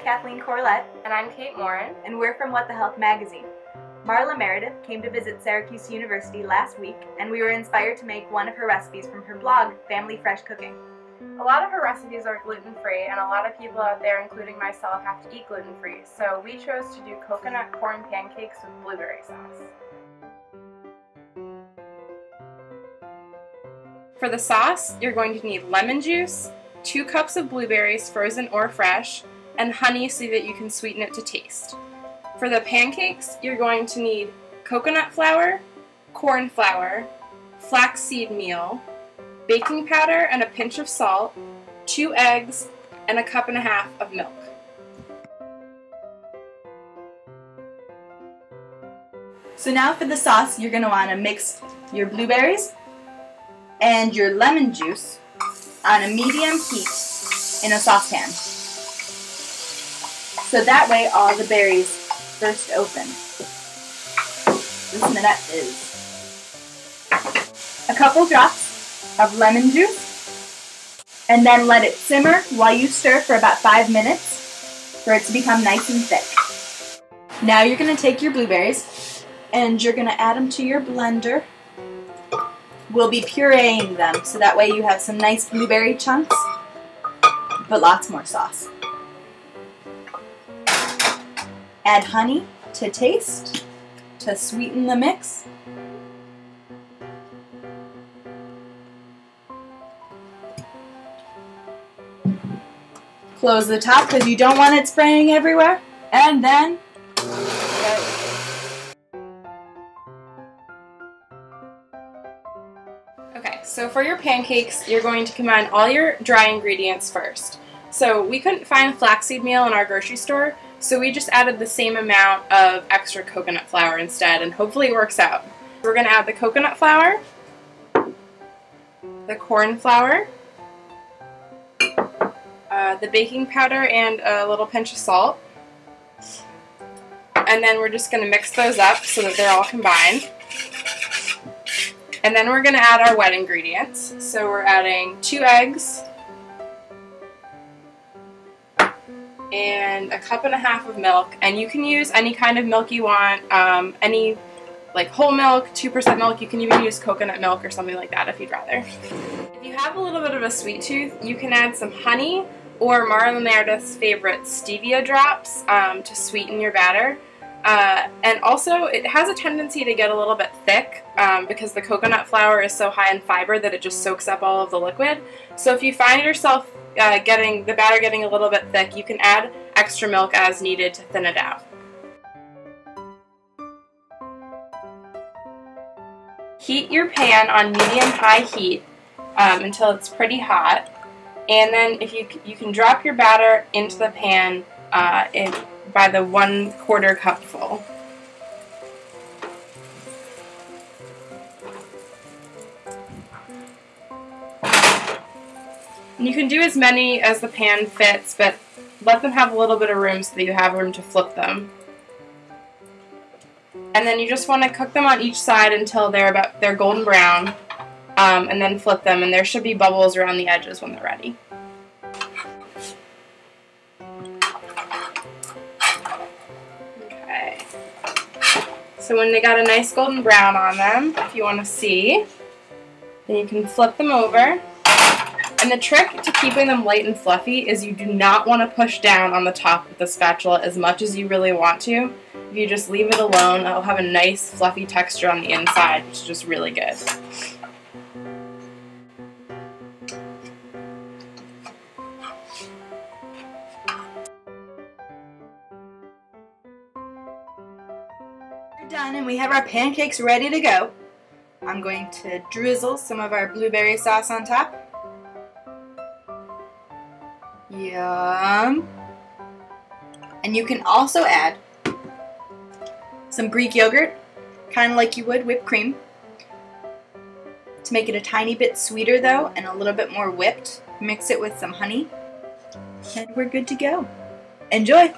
Kathleen Corlett. And I'm Kate Morin. And we're from What the Health magazine. Marla Meredith came to visit Syracuse University last week, and we were inspired to make one of her recipes from her blog, Family Fresh Cooking. A lot of her recipes are gluten-free, and a lot of people out there, including myself, have to eat gluten-free, so we chose to do coconut corn pancakes with blueberry sauce. For the sauce, you're going to need lemon juice, 2 cups of blueberries, frozen or fresh, and honey so that you can sweeten it to taste. For the pancakes, you're going to need coconut flour, corn flour, flaxseed meal, baking powder and a pinch of salt, 2 eggs, and a 1.5 cups of milk. So now for the sauce, you're going to want to mix your blueberries and your lemon juice on a medium heat in a saucepan. So that way all the berries burst open. Listen to that fizz. A couple drops of lemon juice, and then let it simmer while you stir for about 5 minutes for it to become nice and thick. Now you're going to take your blueberries and you're going to add them to your blender. We'll be pureeing them so that way you have some nice blueberry chunks, but lots more sauce. Add honey to taste to sweeten the mix. Close the top because you don't want it spraying everywhere. And then Okay, so for your pancakes, you're going to combine all your dry ingredients first. So we couldn't find flaxseed meal in our grocery store, so we just added the same amount of extra coconut flour instead, and hopefully it works out. We're going to add the coconut flour, the corn flour, the baking powder, and a little pinch of salt. And then we're just going to mix those up so that they're all combined. And then we're going to add our wet ingredients. So we're adding 2 eggs and a 1.5 cups of milk. And you can use any kind of milk you want, any like whole milk, 2% milk. You can even use coconut milk or something like that if you'd rather. If you have a little bit of a sweet tooth, you can add some honey or Marla Meredith's favorite stevia drops to sweeten your batter. And also, it has a tendency to get a little bit thick because the coconut flour is so high in fiber that it just soaks up all of the liquid. So if you find yourself getting the batter getting a little bit thick, you can add extra milk as needed to thin it out. Heat your pan on medium-high heat until it's pretty hot, and then if you can drop your batter into the pan by the 1/4 cup full. And you can do as many as the pan fits, but let them have a little bit of room so that you have room to flip them. And then you just want to cook them on each side until they're golden brown, and then flip them, and there should be bubbles around the edges when they're ready. So when they got a nice golden brown on them, if you want to see, then you can flip them over. And the trick to keeping them light and fluffy is you do not want to push down on the top with the spatula as much as you really want to. If you just leave it alone, it'll have a nice fluffy texture on the inside, which is just really good. done, and we have our pancakes ready to go. I'm going to drizzle some of our blueberry sauce on top. Yum! And you can also add some Greek yogurt, kind of like you would whipped cream. To make it a tiny bit sweeter though, and a little bit more whipped, mix it with some honey, and we're good to go. Enjoy!